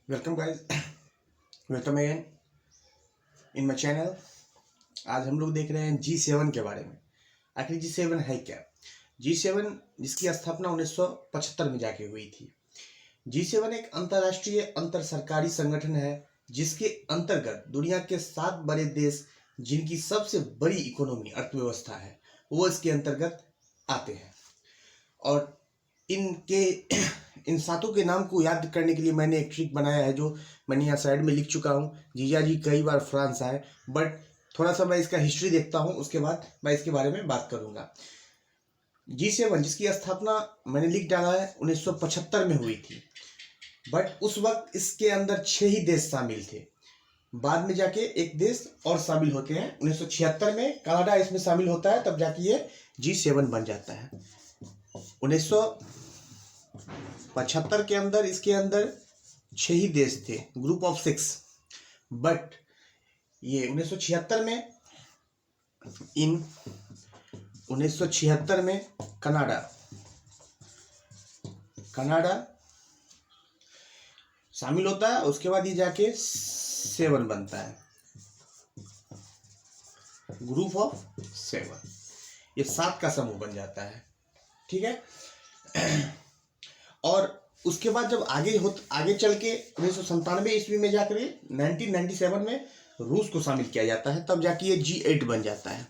Welcome guys, welcome again in my channel. आज हम लोग देख रहे हैं G7 के बारे में। आखिर G7 है क्या? G7 जिसकी स्थापना 1975 में जाके हुई थी। G7 एक अंतर्राष्ट्रीय अंतर सरकारी संगठन है जिसके अंतर्गत दुनिया के 7 बड़े देश जिनकी सबसे बड़ी इकोनॉमी अर्थव्यवस्था है वो इसके अंतर्गत आते हैं। और इनके इन सातों के नाम को याद करने के लिए मैंने एक ट्रिक बनाया है जो मैंने यहाँ साइड में लिख चुका हूँ। जीजा जी कई बार फ्रांस आए, बट थोड़ा सा मैं इसका हिस्ट्री देखता हूँ, उसके बाद मैं इसके बारे में बात करूँगा। G7 जिसकी स्थापना मैंने लिख डाला है 1975 में हुई थी, बट उस वक्त इसके अंदर 6 ही देश शामिल थे। बाद में जाके एक देश और शामिल होते हैं। 1976 में कनाडा इसमें शामिल होता है, तब जाके ये G7 बन जाता है। 1975 के अंदर इसके अंदर 6 ही देश थे, ग्रुप ऑफ 6। बट ये 1976 में 1976 में कनाडा शामिल होता है। उसके बाद ये जाके 7 बनता है, ग्रुप ऑफ 7। ये 7 का समूह बन जाता है, ठीक है। और उसके बाद जब आगे चल के 1997 ईस्वी में जाकर 1997 में रूस को शामिल किया जाता है, तब जाके ये G8 बन जाता है।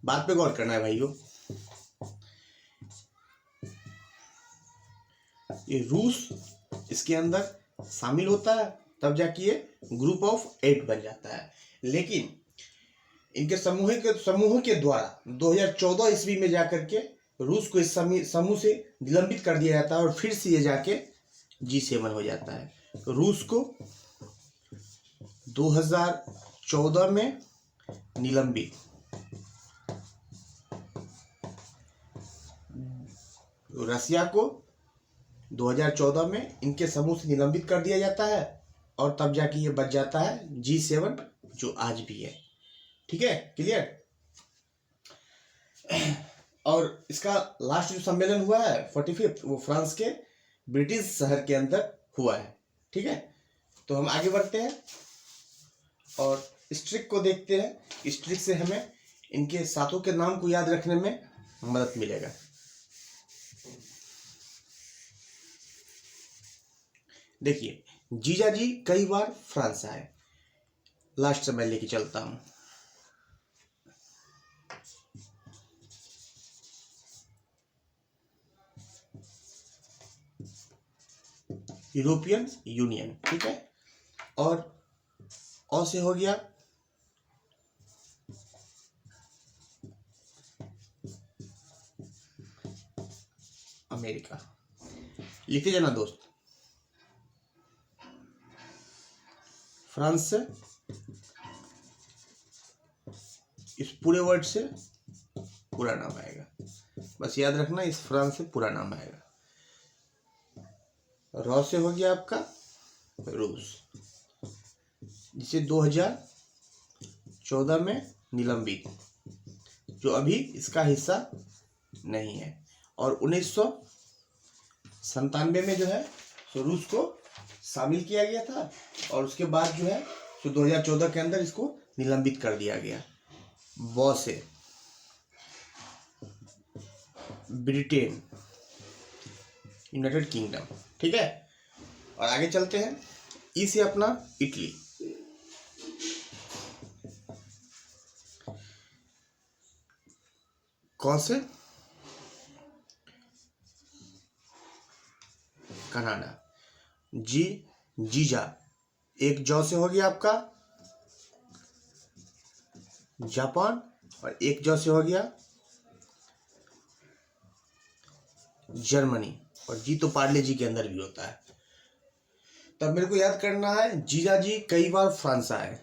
बात पे गौर करना है भाइयों। ये रूस इसके अंदर शामिल होता है, तब जाके ये ग्रुप ऑफ 8 बन जाता है। लेकिन इनके समूह के द्वारा 2014 ईस्वी में जाकर के रूस को इस समूह से निलंबित कर दिया जाता है और फिर से ये जाके G7 हो जाता है। रूस को 2014 में निलंबित, रसिया को 2014 में इनके समूह से निलंबित कर दिया जाता है और तब जाके ये बच जाता है G7 जो आज भी है, ठीक है, क्लियर। और इसका लास्ट जो सम्मेलन हुआ है 45th, वो फ्रांस के ब्रिटिश शहर के अंदर हुआ है, ठीक है। तो हम आगे बढ़ते हैं और इस ट्रिक को देखते हैं। इस ट्रिक से हमें इनके सातों के नाम को याद रखने में मदद मिलेगा। देखिए, जीजा जी कई बार फ्रांस आए, लास्ट से मैं लेके चलता हूं। यूरोपियन यूनियन, ठीक है। और से हो गया अमेरिका। लिखे जाना दोस्त, फ्रांस से इस पूरे वर्ड से पूरा नाम आएगा, बस याद रखना, इस फ्रांस से पूरा नाम आएगा। रॉ से हो गया आपका रूस, जिसे 2014 में निलंबित, जो अभी इसका हिस्सा नहीं है। और 1997 में जो है तो रूस को शामिल किया गया था और उसके बाद जो है तो 2014 के अंदर इसको निलंबित कर दिया गया। वॉ से ब्रिटेन, यूनाइटेड किंगडम, ठीक है। और आगे चलते हैं। ई से अपना इटली, कौन से कनाडा, जीजा एक जौ से हो गया आपका जापान, और एक जौ से हो गया जर्मनी, और जी तो पार्ले जी के अंदर भी होता है। तब मेरे को याद करना है, जीजा जी कई बार फ्रांस आए,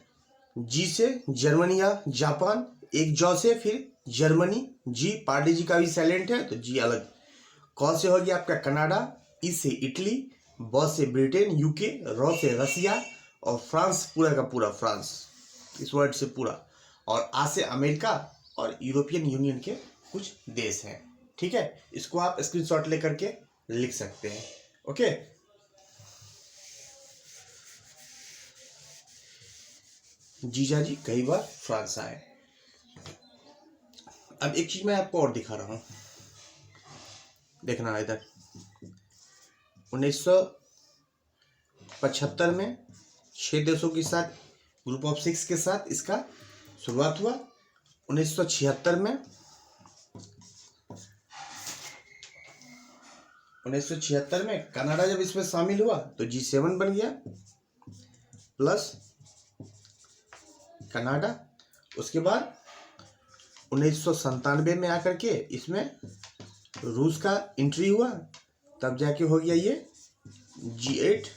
जी से जर्मनी या जापान, एक जौ से फिर जर्मनी, जी पार्ले जी का भी साइलेंट है तो जी अलग। कौन से हो गया आपका कनाडा, ई से इटली, ब से ब्रिटेन यूके, रॉ से रसिया, और फ्रांस पूरा का पूरा फ्रांस, इस वर्ड से पूरा, और आ से अमेरिका और यूरोपियन यूनियन के कुछ देश हैं, ठीक है। इसको आप स्क्रीनशॉट लेकर के लिख सकते हैं, ओके। जीजा जी कई बार फ्रांस आए। अब एक चीज मैं आपको और दिखा रहा हूं, देखना इधर। 1975 में 6 देशों के साथ, ग्रुप ऑफ 6 के साथ इसका शुरुआत हुआ। 1976 में 1976 में कनाडा जब इसमें शामिल हुआ तो G7 बन गया, प्लस कनाडा। उसके बाद 1997 में आकर के इसमें रूस का एंट्री हुआ, तब जाके हो गया ये G8।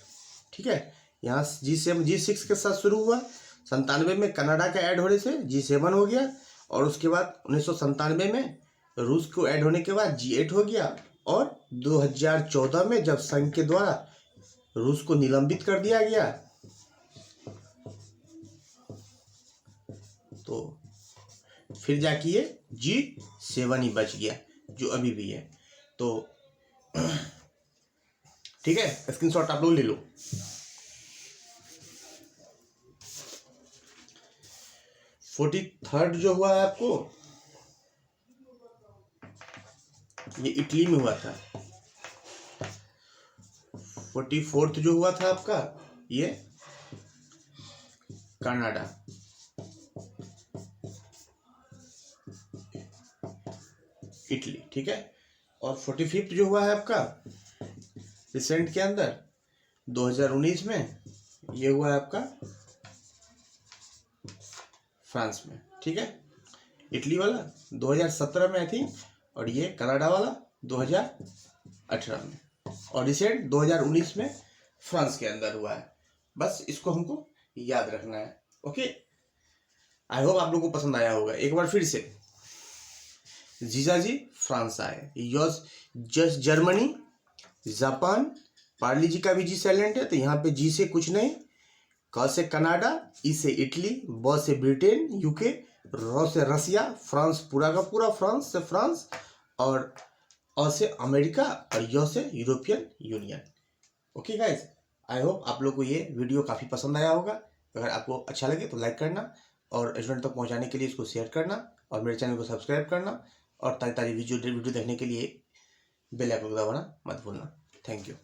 ठीक है, यहाँ G6 के साथ शुरू हुआ, 97 में कनाडा का ऐड होने से G7 हो गया, और उसके बाद 1997 में रूस को ऐड होने के बाद G8 हो गया, और 2014 में जब संघ के द्वारा रूस को निलंबित कर दिया गया तो फिर जाके ये G7 ही बच गया, जो अभी भी है। तो ठीक है, स्क्रीनशॉट आप लोग ले लो। फोर्टी थर्ड जो हुआ है आपको, ये इटली में हुआ था। 44th जो हुआ था आपका, ये कनाडा। इटली, ठीक है। और 45th जो हुआ है आपका रिसेंट के अंदर 2019 में, ये हुआ है आपका फ्रांस में। ठीक है, इटली वाला 2017 में आई थिंक, और ये कनाडा वाला 2018 में, और रिसेंट 2019 में फ्रांस के अंदर हुआ है। बस इसको हमको याद रखना है। ओके, आई होप आप लोगों को पसंद आया होगा। एक बार फिर से, जीजा जी फ्रांस आए, जस्ट जर्मनी, जापान, पार्ली जी का भी जी साइलेंट है तो यहाँ पे जी से कुछ नहीं, क से कनाडा, ई से इटली, ब से ब्रिटेन यूके, र से रसिया, फ्रांस पूरा का पूरा फ्रांस से फ्रांस, और अ से अमेरिका, और य से European union. Okay guys, I hope आप लोग को ये वीडियो काफ़ी पसंद आया होगा। अगर आपको अच्छा लगे तो लाइक करना, और स्टूडेंट तक पहुंचाने के लिए इसको शेयर करना, और मेरे चैनल को सब्सक्राइब करना, और ताज़ी ताज़ी वीडियो देखने के लिए बेल आइकन को दबाना मत भूलना। Thank you.